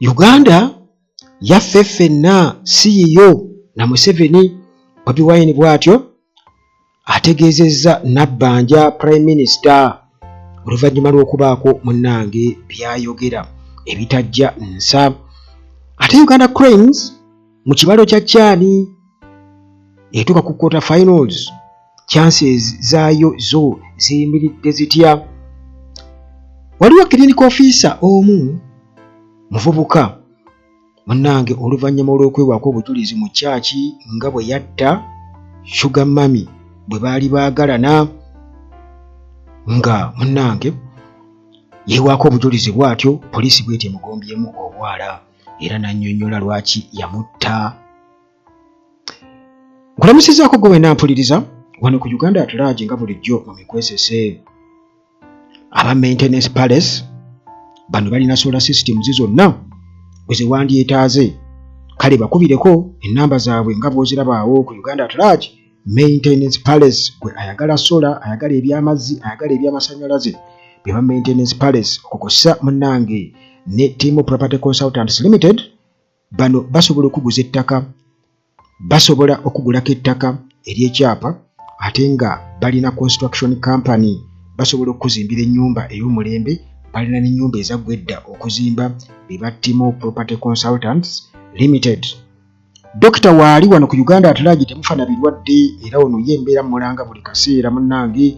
Uganda yaffe ffenna si yo na Museveni. Bobi Wine bw'atyo ategeezezza Nabbanja Prime Minister oluvannyuma lw'okubaako munnange byayogera ebitajja nsa. Ate Uganda Cranes mu kibalo kya Chani etuuka ku quarter finals, chances zaayo zo ziyimiridde zitya? Waliwo clinical officer omu muvubuka munnange oluvannyuma olw'okwewaako obujulizi mu chachi nga bwe yatta Sugar Mami bwe baali baagalana, nga munnange yeewaako obujulizi bw'atyo, poliisi bw'eti emugombyemu obwala era n'annyonnyola lwaki yamutta. Nkulamusizaako gwe wenna mpuliriza wano ku Uganda at Large nga bulijjo mu mikwesese. Aba Maintenance Palace bano balina solar systems zonna bwe ziwandyetaaze. Kale bakubireko ennamba zaabwe nga bw'ozirabaawo ku Uganda at Large. Maintenance Palace gwe ayagala solar, ayagala eby'amazzi, ayagala eby'amasannyalaze, be ba Maintenance Palace okukosa munnange ne Team Property Consultants Limited. Bano basobola okuguza ettaka, basobola okugulako ettaka ery'ekyapa, ate nga balina construction company, basobola okuzimbira ennyumba ey'omulembe, balina n'ennyumba ezaggwedda okuzimba, be ba Team Property Consultants Limited. Dr. Waali wano ku Uganda at Large temufana birwadde, era ono yembeera mulanga buli kaseera munnange.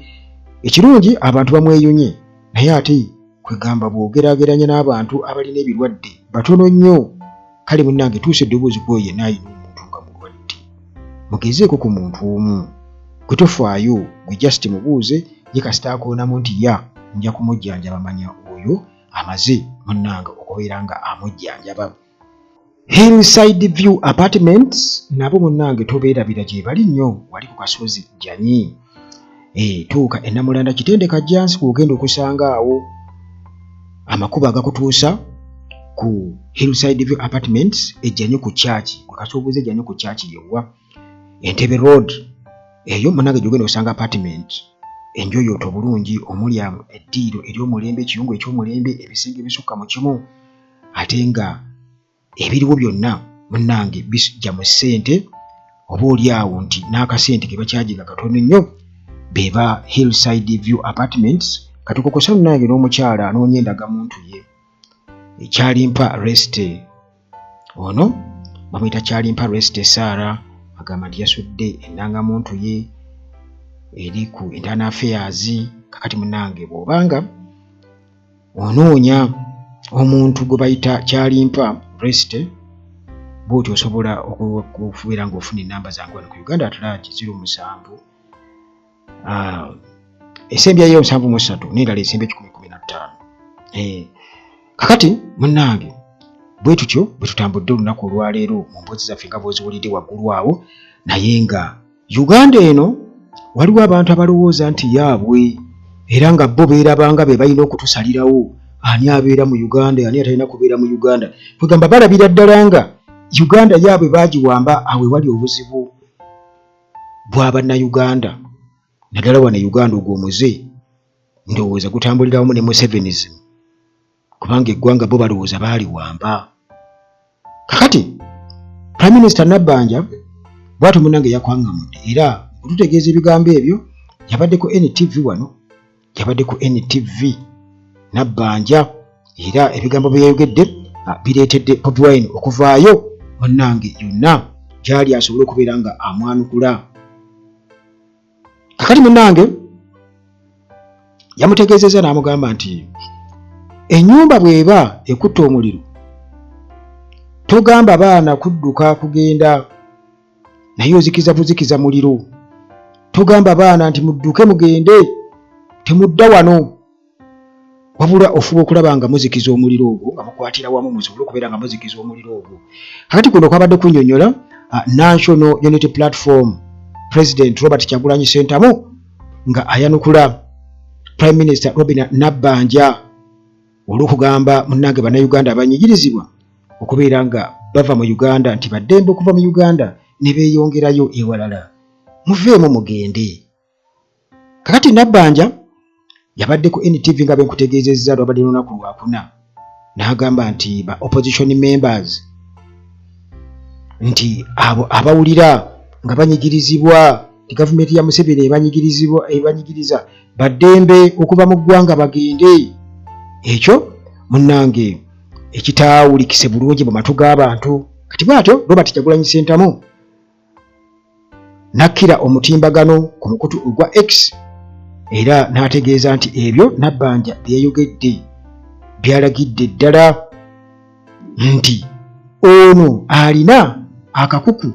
Ekirungi abantu bamweyunye, naye ate kwegamba bw'ogeraageranya n'abantu abalina ebirwadde batono nnyo. Kale munnange tuuse eddoboozi kwoye naayina omuntu nga mulwadde. Mugezeeko ku muntu omu gwe tofaayo, gwe just mubuuze ye kasita akoonamu nti ya nja kumujjanjaba, manya oyo amaze munnange okubeera nga amujjanjaba. Hillside View Apartments nabo munnange tobeerabira gye bali nnyo, wali ku kasozi Janyi. Tuuka e Namulanda Kitendeka Jansi kugenda okusanga awo amakubo agakutuusa ku Hillside View Apartments ejjanyi ku church, ku kasobuze ejjanyi ku church yewa Entebbe Road. Eyo munnange gy'ogenda osanga apartment enjoyoto obulungi, omuli eddiiro ery'omulembe, ekiyungu eky'omulembe, ebisenge ebisukka mu kimu, ate nga ebiriwo byonna munnange bijja mu ssente, oba oli awo nti n'akasente ke bakyajiga katono nnyo. Beba Hillside View Apartments katukokosa munnange n'omukyala anoonya endagamuntu ye. Kyalimpa Reste ono bamuyita Kyalimpa Reste Sarah agamba nti yasudde endangamuntu ye eri ku Internal Affairs. Kakati munnange bw'obanga onoonya omuntu gwe bayita Kyalimpa Reste, bw'oti osobola okubeera ng'ofuna ennamba zange wano ku Uganda at Large 07 esembya yo 73 n'endala esembya 1015. Kakati munnange bwe tutyo bwe tutambudde olunaku olwaleero mu mboozi zaffe nga bw'oziwulidde waggulu awo, naye nga Uganda eno waliwo abantu abalowooza nti yaabwe era nga bo beerabanga be balina okutusalirawo ani abeera mu Uganda, ani atalina kubeera mu Uganda. Kwegamba balabira ddala nga Uganda yaabwe baagiwamba awe wali obuzibu bw'Abannayuganda. Naddala wano Uganda ogw'omuze ndowooza gutambuliramu ne Musevenism, kubanga eggwanga bo balowooza baaliwamba. Kakati Prime Minister Nabbanja bw'atyo munnange yakwangamudde, era okututegeeza ebigambo ebyo yabaddeko NTV wano, yabaddeko NTV Nabbanja, era ebigambo bye yayogedde bireetedde Bobi Wine okuvaayo munnange yonna gy'ali asobole okubeera nga amwanukula. Kakati munnange yamutegeezezza n'amugamba nti ennyumba bw'eba ekutta omuliro togamba baana kudduka kugenda naye ozikiza buzikiza muliro. Togamba baana nti mudduke mugende, temudda wano, wabula ofuba okulaba nga muzikiza omuliro ogwo, nga mukwatira wamu musobole okubeera nga muzikiza omuliro ogwo. Kakati kuno kwabadde kunnyonnyola National Unity Platform President Robert Kyagulanyi Ssentamu nga ayanukula Prime Minister Robert Nabbanja olw'okugamba munnange bannayuganda abanyigirizibwa okubeera nga bava mu Uganda nti baddembe okuva mu Uganda ne beeyongerayo ewalala, muveemu mugende. Kakati Nabbanja yabaddeko NTV nga benkutegeezezza lwabadde lunaku lwakuna n'agamba nti ba opposition members nti abo abawulira nga banyigirizibwa gavumenti ya Museveni ebanyigiriza baddembe okuva mu ggwanga bagende. Ekyo munnange ekitaawulikise bulungi mu matu g'abantu. Kati bw'atyo Robert Kyagulanyi Ssentamu nakkira omutimbagano ku mukutu ogwa X era n'ategeeza nti ebyo Nabbanja byeyogedde byalagidde ddala nti ono alina akakuku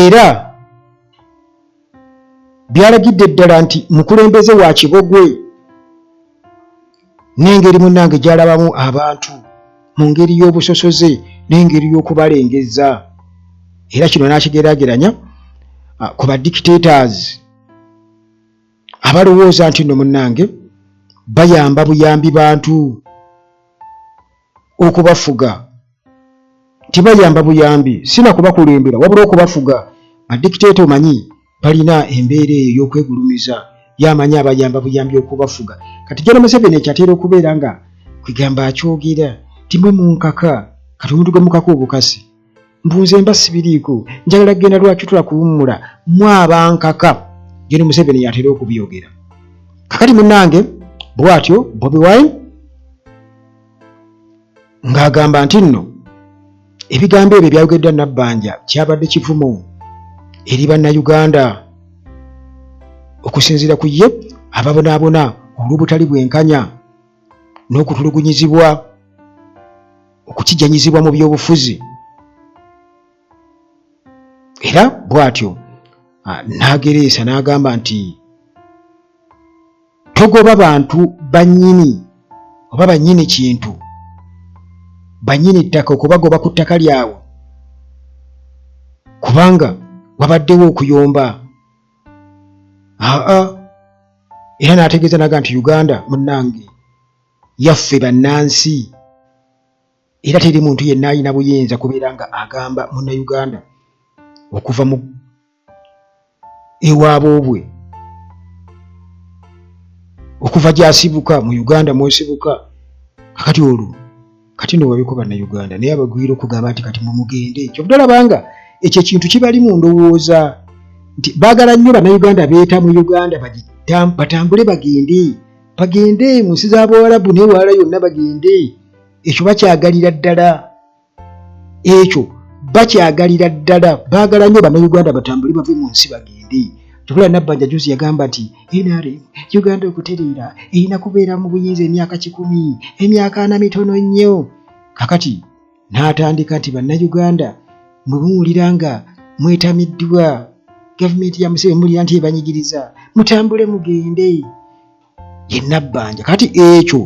era byalagidde ddala nti mukulembeze wa Kibogwe n'engeri munnange gy'alabamu abantu mu ngeri y'obusosoze n'engeri y'okubalengeza. Era kino n'akigeraageranya ku ba dictators abalowooza nti nno munnange bayamba buyambi bantu okubafuga. Tibayamba buyambi sina kubakulembera wabula okubafuga. Ba dictator omanyi balina embeera eyo y'okwegulumiza yamanyi abayamba buyambi okubafuga. Kati John Museveni ekyateera okubeera nga kwigamba akyogera timwe munkaka kati omuntu gwe mukaka obukasi mbunze mba sibiriiko njagala genda lwaki tulakuwummula mwabankaka. John Museveni yateera okubiyogera. Kakati munnange bw'atyo Bobi Wine ng'agamba nti nno ebigambo ebyo byayogeddwa Nabbanja kyabadde kivumo eri bannayuganda okusinziira ku ye ababonaabona olw'obutali bwenkanya n'okutulugunyizibwa okukijjanyizibwa mu byobufuzi. Era bw'atyo n'agereesa n'agamba nti togoba bantu bannyini oba bannyini kintu bannyini ttaka okubagoba ku ttaka lyabwe kubanga wabaddewo okuyomba. Era n'ategeeza naga nti Uganda munnange yaffe bannansi era teri muntu yenna alina buyinza kubeera nga agamba munnayuganda okuva mu ewaabo bwe okuva gy'asibuka mu Uganda mwesibuka. Kakati olwo kati nno wabiko bannayuganda naye abagwira okugamba nti kati mumugende. Kyovudde olabanga ekyo ekintu kibali mu ndowooza nti baagala nnyo bannayuganda beeta mu Uganda batambule bagende mu nsi z'Abawarabu n'ewala yonna bagende. Ekyo bakyagalira ddala baagala nnyo bannayuganda batambule bave mu nsi bagende. Kyokula Nabbanja juzi yagamba nti NRM Uganda okutereera erina kubeera mu buyinza emyaka 10 emyaka 4 mitono nnyo. Kakati n'atandika nti bannayuganda mwe muwulira nga mwetamiddwa gavumenti ya Museveni mulira nti ebanyigiriza mutambule mugende ye Nabbanja. Kati ekyo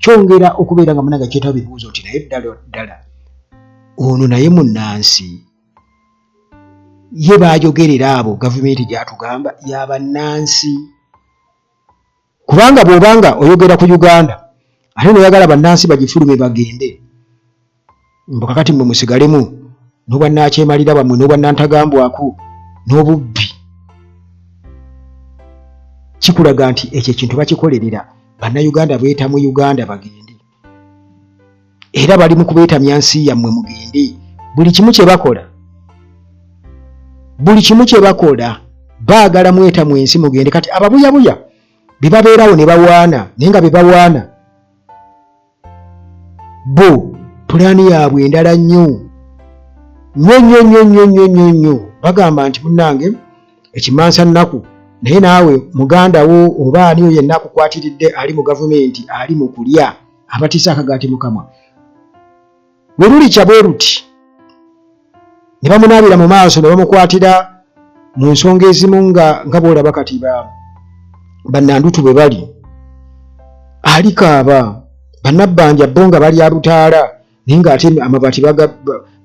kyongera okubeera nga munaga kyetawo bibuuzo nti naye ddala ono naye munnansi ye baayogerera abo gavumenti gy'atugamba y'abannansi. Kubanga bw'obanga oyogera ku Uganda ate n'oyagala bannansi bagifulume bagende mbakakati mmwe musigalemu n'obwannakyemalira bammwe n'obwannantagambwaku n'obubbi kikulaga nti ekyo ekintu bakikolerera bannayuganda beetamu Uganda bagende era bali mu kubeetamya nsi yammwe mugende. Buli kimu kye bakola baagala mwetamu ensi mugende. Kati ababuyabuya bye babeerawo ne bawaana naye nga bye bawaana bo pulaani yaabwe endala nnyo bagamba nti munnange ekimansa nnaku naye naawe muganda wo oba ani oyo yenna akukwatiridde ali mu gavumenti ali mu kulya abatiisa akagaati mukamwa bwe lulikya bwe ruti ne bamunaabira mu maaso ne bamukwatira mu nsonga ezimu nga bw'olaba kati bannandutu bwe bali alikaaba Bannabbanja bo nga bali abutaala naye ng'ate amabaati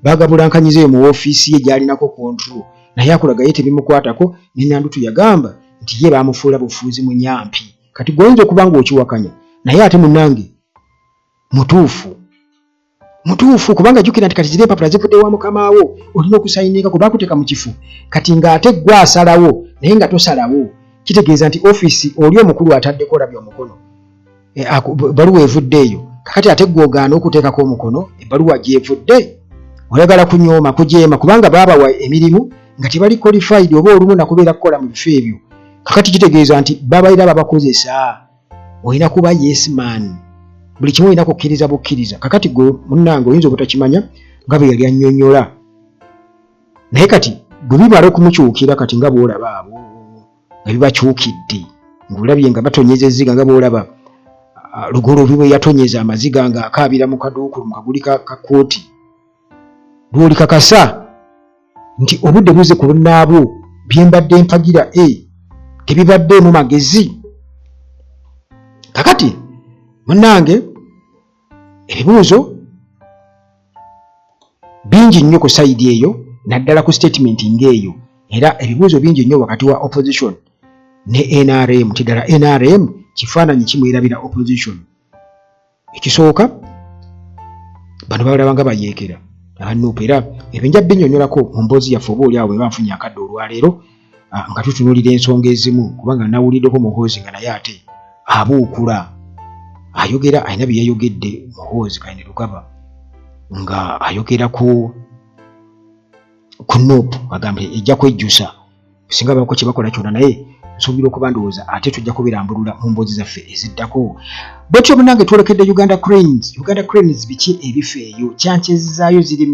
bagabulankanyizeo mu woofiisi ye gy'alinako kontrol naye akulaga ye tebimukwatako. N'ennandutu yagamba nti ye baamufuula bufuuzi mu nyampi. Kati goyinza okuba ng'okiwakanya naye ate munnange mutuufu kubanga jjukira nti kati ziri empapula zivudde wa mukamaawo olina okusayininga kuba akuteeka mu kifu. Kati ng'ate gwe asalawo naye nga tosalawo kitegeeza nti ofiisi oli omukulu ataddeko olabya omukono ebbaluwa evuddeeyo kakati ate gwogaana okuteekako omukono ebbaluwa gyevudde oyagala kunyooma kujeema kubanga baabawa emirimu nga tebali qualified oba olumu nakubeera kukola mu bifo ebyo kakati kitegeeza nti babaira babakozesa olina kuba yes man buli kimu olina kukkiriza bukkiriza kakati gwe munnange oyinza obutakimanya nga bwe yali annyonnyola naye kati gwe bimala okumukyukira kati nga bw'olaba abo nga bibakyukidde ng'olabye nga batonyeza ezziga nga bw'olaba Lugolobi bwe yatonyeza amaziga nga akaabira mu kaduukulu mu kaguli ka kooti lw'oli kakasa nti obudde buze ku bunnaabwo bye mbadde mpagira tebibaddeemu magezi kakati munnange ebibuuzo bingi nnyo ku sayidi eyo naddala ku statement ng'eyo era ebibuuzo bingi nnyo wakati wa opposition ne NRM tiddala NRM kifaananyi kimwerabira opposition ekisooka bano balaba nga bayeekera abanuupu era ebyo nja binnyonnyolako mu mboozi yaffe oba oli awo bwe banfunye akadde olwaleero nga tutunuulira ensonga ezimu kubanga nawuliddeko muhoozi nga naye ate abuukula ayogera alina bye yayogedde muhoozi Kaine Lugaba nga ayogera ku nuupu agambye ejja kwejjusa singa bako kye bakola kyonna naye nsuubira okuba ndowooza ate tujja kubirambulula mu mboozi zaffe eziddako bwetyo munnange twolekedde Uganda Cranes biki ebifa eyo chances zaayo ziri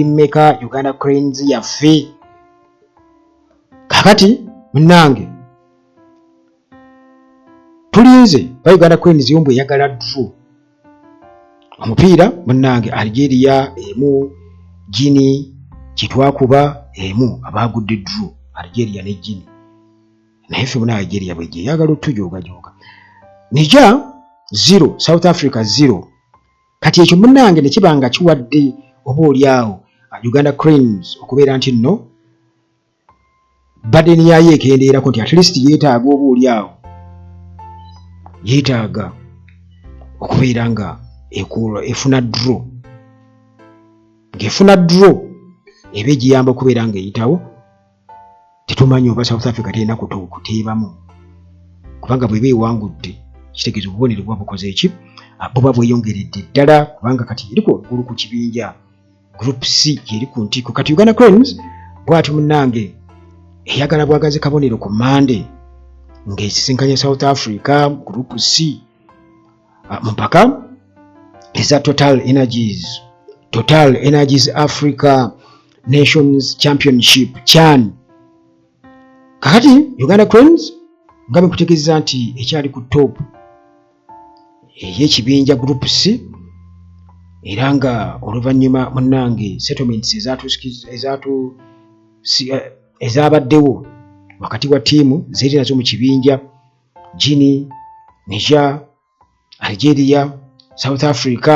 mmeka Uganda Cranes yaffe kakati munnange tulinze ba Uganda Cranes yombwe eyagala draw omupiira munnange Algeria emu Guinea kitwakuba emu abagudde draw Algeria ne Guinea naye ffe muna Algeria bwe gyeyagala otujoogajoga Niger 0 South Africa 0 kati ekyo munnange ne kibanga kiwadde oba oliawo Uganda Cranes okubeera nti nno badeni yayo ekendeerako nti at least yeetaaga oba oliawo yeetaaga okubeera nga efuna draw ng'efuna draw eba egiyamba okubeera ng'eyitawo tetumanyi oba South Africa terina kuteebamu kubanga bweba ewangudde kitegeeza obubonero bwa bukoze eki buba bweyongeredde ddala kubanga kati eriko waggulu ku kibinja group C yeri ku ntiiko kati Uganda Cranes bw'ati munnange eyagala bwagaze kabonero ku Monday ng'esisinkanye South Africa group C mpaka eza Total Energies Africa Nations Championship CHAN kakati Uganda Cranes nga bekutegeeza nti ekyali ku top ey'ekibinja group C era nga oluvannyuma munnange settlements ezabaddewo wakati wa ttiimu ziri nazo mu kibinja Guinea, Niger, Algeria, South Africa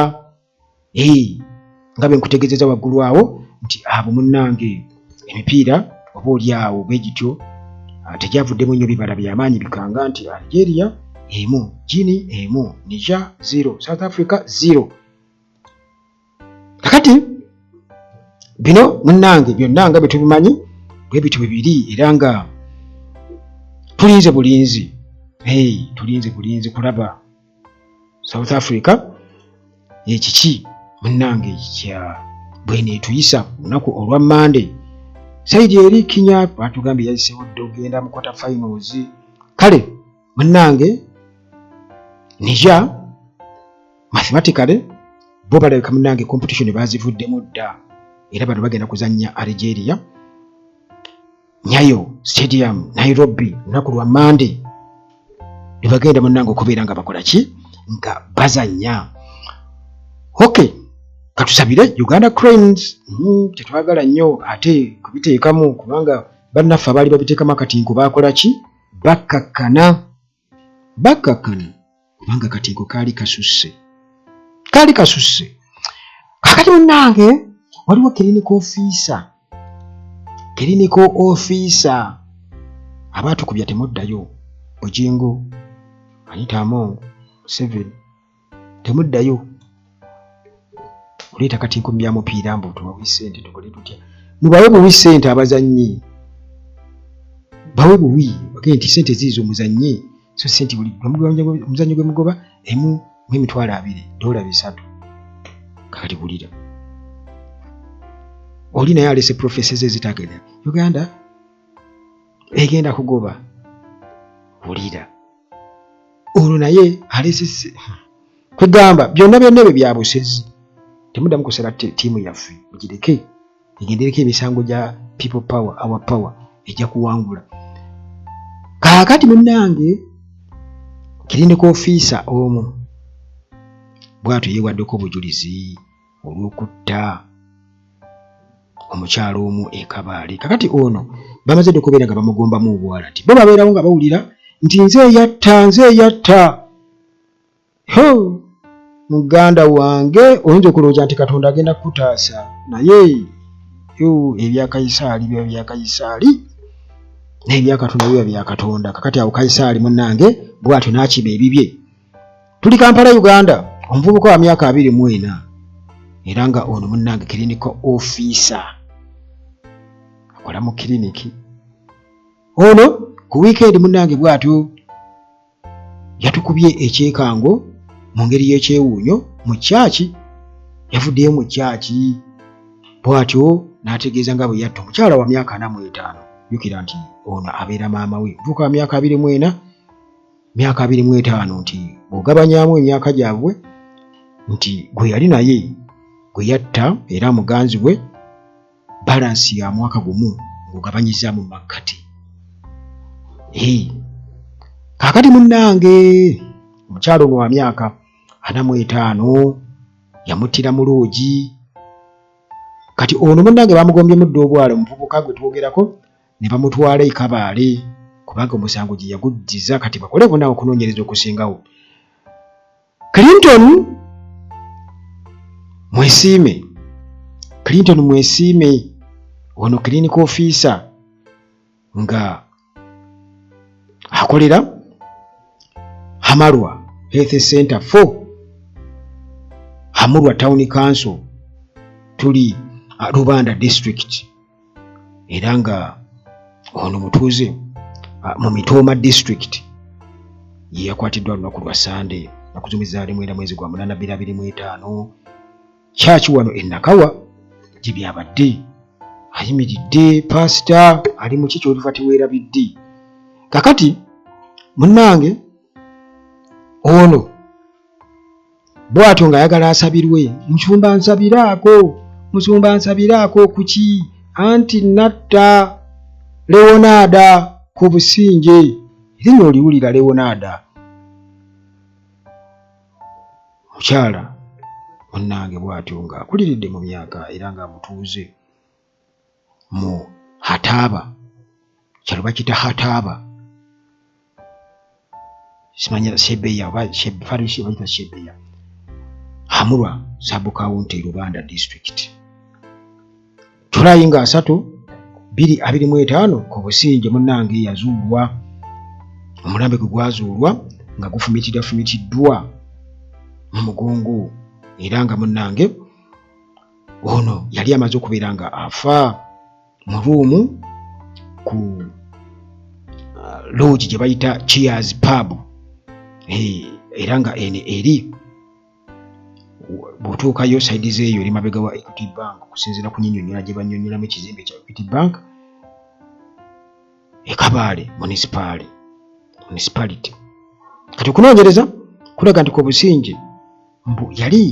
nga benkutegeezeza waggulu awo nti abo munnange emipiira oba oliawo bwe gityo tegyavuddemu nnyo bibala byamaanyi bikanga nti Algeria emu Guinea emu Niger 0 South Africa 0 kakati bino munnange byonna nga bwe tubimanyi bwe bityo bibiri era nga tulinze bulinzi kulaba South Africa ekiki munnange kya bweneetuyisa lunaku olwa Monday saidi eri Kinya batugambye yayiseewo dde ogenda mu quarter finals kale munnange Niger mathematically bo balabika munnange competition bazivuddemu dda era bano bagenda kuzannya Algeria Nyayo Stadium Nairobi lunaku lwa Monday ne bagenda munnange okubeera nga bakola ki nga bazannya okay katusabire Uganda Cranes tetwagala nnyo ate kubiteekamu kubanga bannaffe abaali babiteekamu akatinko bakola ki bakkakkana kubanga akatinko kaali kasusse kakati munnange waliwo clinical officer abaatukubya temuddayo Bujingo Anitaamo 7 temuddayo oleeta kati nkumya mupiira mbu tubawe ssente tukole tutya mubawe buwi ssente abazannyi bawe buwi bagende nti ssente ziizo muzannyi so senti buli omuzannyo gwe mugoba emu $2,000 kakati bulira oli naye alese professors ezitagenda Uganda egenda kugoba bulira ono naye alese kwegamba byonna ebyo bya busezi temuddamu kusala ttiimu yaffe mugireke egendereko emisango gya people power our power ejja kuwangula kaakati munnange kirindiko ofiisa omu bw'atyo yeewaddeko obujulizi olw'okutta omukyalo omu e Kabaale kakati ono bamaze dde okubeera nga bamugombamu obwala nti bo babeerawo nga bawulira nti nze eyatta muganda wange oyinza okulowooza nti Katonda agenda kukutaasa naye ebya Kaisaali biba bya Kaisaali n'ebya Katonda biba bya Katonda kakati awo Kaisaali munnange bw'atyo n'akiba ebibye tuli Kampala Uganda omuvubuka wa myaka 24 era nga ono munnange clinical officer akola mu kiriniki ono ku weekend munnange bw'atyo yatukubye ekyekango mu ngeri y'ekyewuunyo mu kyaki yavuddeyo mu kyaki bw'atyo n'ategeeza nga bwe yatta omukyala wa myaka 45 jjukira nti ono abeera maama we muvubuka wa myaka 24 myaka 25 nti bw'ogabanyaamu emyaka gyabwe nti gwe yali naye gwe yatta era muganzi we balansi ya mwaka gumu ng'ogabanyiza mu makkati kaakati munnange omukyalo ono wa myaka 45 yamuttira mu loogi kati ono munnange bamugombye muddo obwala omuvubuka gwe twogerako ne bamutwala e Kabaale kubanga omusango gye yaguddiza kati bakole bonna okunoonyereza okusingawo Clinton mwesiime ono clinical officer nga akolera Hamarwa Health Center 4 Hamarwa Town Council tuli Rubanda District era nga ono mutuuze mu Mitooma District ye yakwatiddwa lunaku lwa Sunday nakuzumiza limwenda mwezi gwa 8 2025 kyaki wano Nakawa gye byabadde ayimiridde pasita ali mu kiki olifa teweerabidde kakati munnange ono bw'atyo ng'ayagala asabirwe musumba nsabiraako kuki anti natta Leonarda ku Businge erinnya oliwulira Leonarda mukyala munnange bw'atyo ng'akuliridde mu myaka era ng'amutuuze mu Hataba kyalo bakita Hataba simanya Shebeya oba Farishi bayita Shebeya Hamurwa Sub County Rubanda District Julayi nga 3, 2025 ku Businge munnange yazuulwa omulambe gwe gwazuulwa nga gufumitiddwa mu mugongo era nga munnange ono yali amaze okubeera nga afa mu ruumu ku lodge gye bayita Cheers Pub era nga ene eri bw'otuukayo saidi zeeyo eri mabega wa Equity Bank okusinziira ku nnyinnyonnyola gye bannyonnyolamu ekizimbe kya Equity Bank e Kabaale municipality kati okunoonyereza kulaga nti ku Businge mbu yali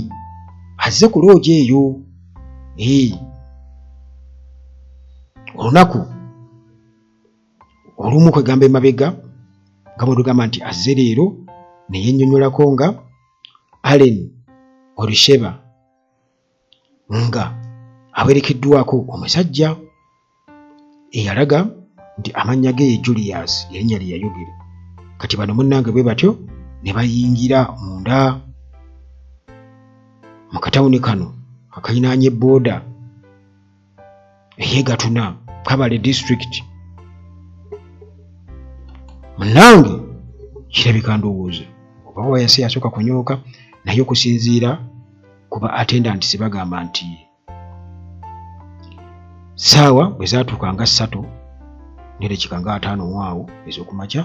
azze ku loogi eyo olunaku olumu kwegamba emabega nga bwetugamba nti azze leero ne yennyonnyolako nga Allen Orisheba nga awerekeddwako omusajja eyalaga nti amannya ge ye Julius erinnya lye yayogera kati bano munnange bwe batyo ne bayingira munda mu katawuni kano akayinaanye booda eyeegatuna Kabale District munnange kirabika ndowooza oba wayase yasooka kunyooka naye okusinziira kuba attendants bagamba nti ssaawa bwe zaatuuka nga 3 nerekika nga 5 waawo ez'okumakya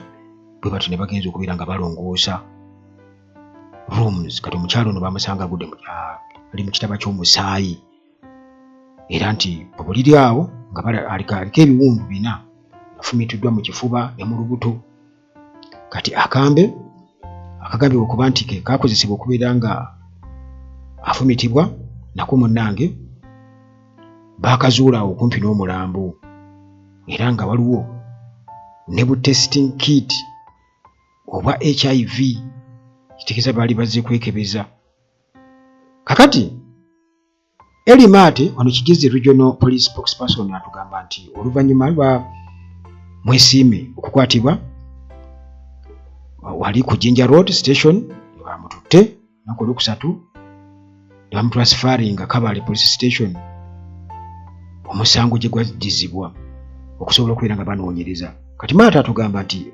bwe batyo ne bagenza okubeera nga balongoosa rooms. Kati omukyalo ono bamusanga agudde ali mu kitaba ky'omusaayi, era nti bwebuliri awo nga aliko ebiwundu 4 afumitiddwa mu kifuba ne mu lubuto. Kati akambe akagambibwa okuba nti ke kakozesebwa okubeera nga afumitibwa nako munnange baakazuula awo okumpi n'omulambo, era nga waliwo ne bu testing kit oba HIV, kitegeeza baali bazze kwekebeza. Kakati Elimate wano Kigezi Regional Police Spokesperson atugamba nti oluvannyuma lwa Mwesiime okukwatibwa wali ku Jinja Road Station bamututte naku Olwokusatu ne bamutransferinga Kabale Police Station, omusango gye gwaddizibwa okusobola okubeera nga banoonyereza. Kati Maata atugamba nti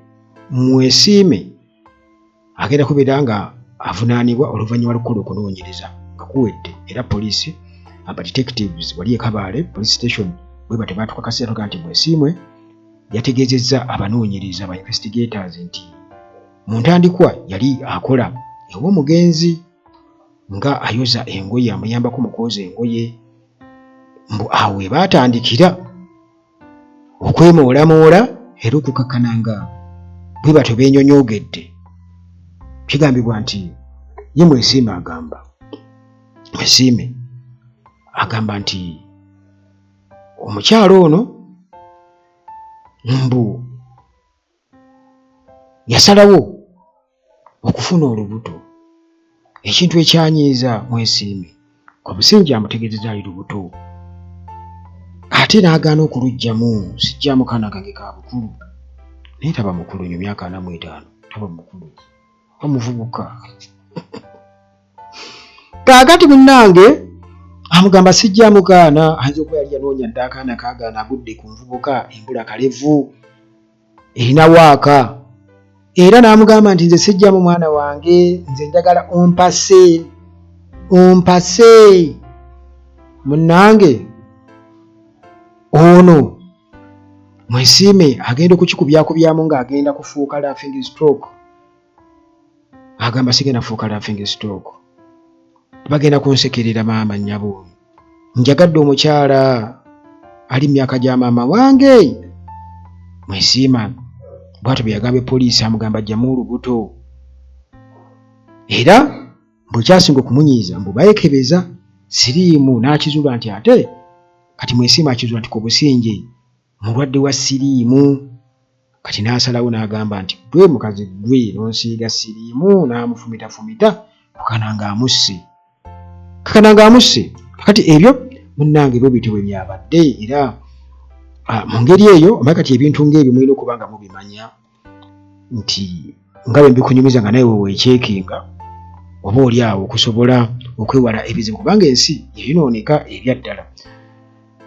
Mwesiime agenda kubeera nga avunaanibwa oluvannyuma lw'okukola okunoonyereza nga kuwedde, era poliisi aba detectives wali e Kabale Police Station bwe bate batukakasira tuga nti Mwesiime yategeezezza abanoonyereza ba investigators nti mu ntandikwa yali akola ew'omugenzi nga ayoza engoye, amuyambako mu kwoza engoye. Mbu awo we baatandikira okwemoolaamoola era okukakkana nga bwe batyo beenyonyoogedde. Kigambibwa nti ye Mwesiime agamba nti omukyalo ono mbu yasalawo okufuna olubuto, ekintu ekyanyiiza Mwesiime kwa busingi amutegeezezza ali lubuto, ate n'agaana okulugyamu. Sijjamu kaana kange ka bukulu, naye taba mukulu nnyo, myaka 45, taba mukulu, omuvubuka. Kaakati munnange amugamba sijjamu kaana, ayinza okuba yali yanoonya dda akaana kaagaana agudde ku nvubuka embula kalevu erina waaka, era n'amugamba nti nze sijjamu mwana wange, nze njagala ompase. Munnange ono Mwesiime agenda okukikubyakubyamu ng'agenda kufuuka laughing stock. Agamba sigenda kufuuka laughing stock, bagenda kunsekerera maama nnyabo, njagadde omukyala ali myaka gya maama wange. Mwesiime bw'atyo bwe yagambye poliisi, amugamba ajjamu olubuto, era bw'ekyasinga okumunyiiza mbu bayekebeza siriimu, n'akizuula nti ate kati Mwesiime akizuula nti ku businge mulwadde wa siriimu. Kati n'asalawo n'agamba nti gwe mukazi gwe n'onsiiga siriimu, n'amufumita kukananga amusse. Kati ebyo munnange bwe bityo bwe byabadde, era mu ngeri eyo omanye kati ebintu ng'ebyo mulina okuba nga mubimanya nti nga bwe mbikunyumiza nga nawe weekyekinga oba oli awo okusobola okwewala ebizibu, kubanga ensi yayinooneka ebya ddala.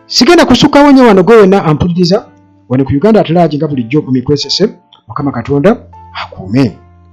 Sigenda kusukkawo nnyo wano gwe wena ampuliriza wano ku Uganda At Large nga bulijjo mu mikwesese. Mukama Katonda akuume.